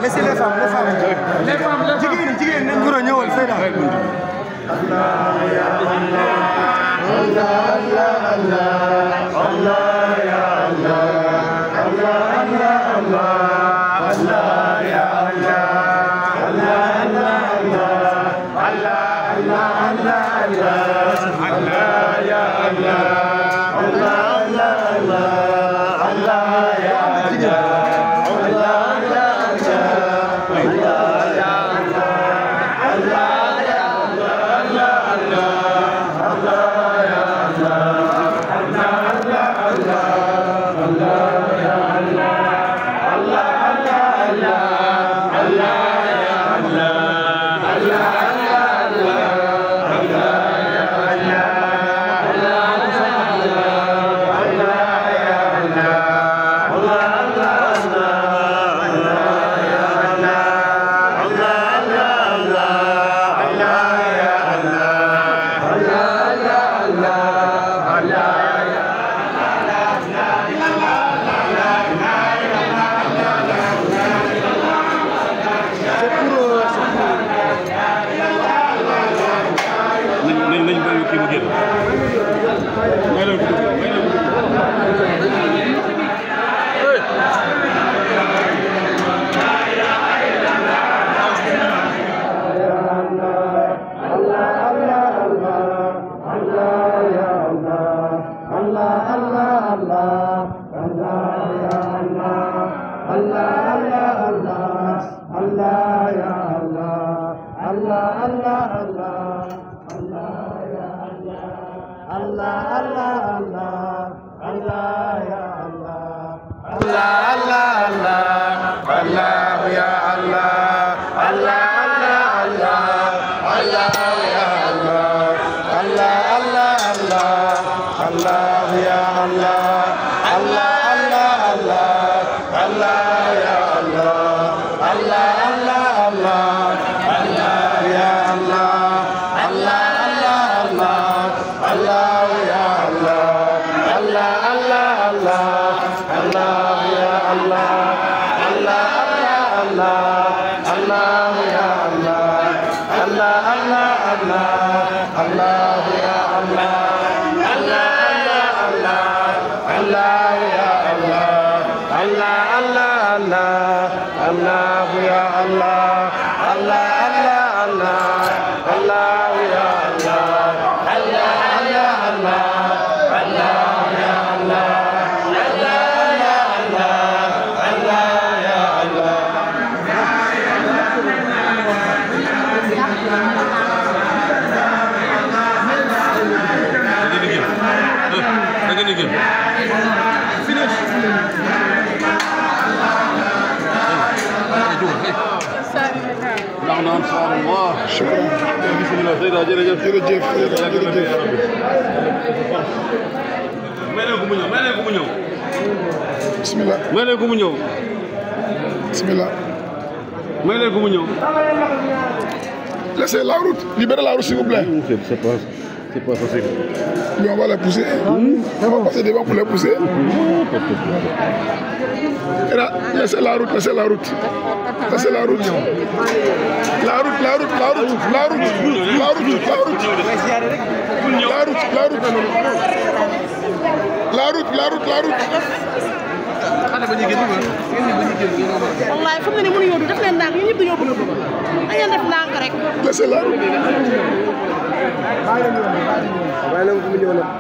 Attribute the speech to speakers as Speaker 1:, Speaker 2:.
Speaker 1: Laissez les femmes, jigéen nañ gën a ñëwal fay daal. Allah ya Allah, Allah ya Allah, Allah ya Allah, Allah Allah Allah, Allah ya Allah, Allah Allah Allah, Allah Allah Allah, Allah ya Allah, Allah Allah Allah, Allah ya Allah. Bismillah. Bismillah. Laissez la route, libérez la route s'il vous plaît.
Speaker 2: C'est pas facile.
Speaker 1: Mais on va les pousser. On va passer devant pour les pousser. Et là, laissez la route, laissez la route. Laissez la route. La route, la route, la route, la route, la route, la route. La route, la route. La route, la route, la route.
Speaker 3: wallaay xam nga ne mënuñoo du def leen ndànk ñun ñëpp dañoo bëgg a bëgg dañu def ndànk rek.
Speaker 1: Laissez la route.
Speaker 2: Bàyyi leen ko mu ñëw nag.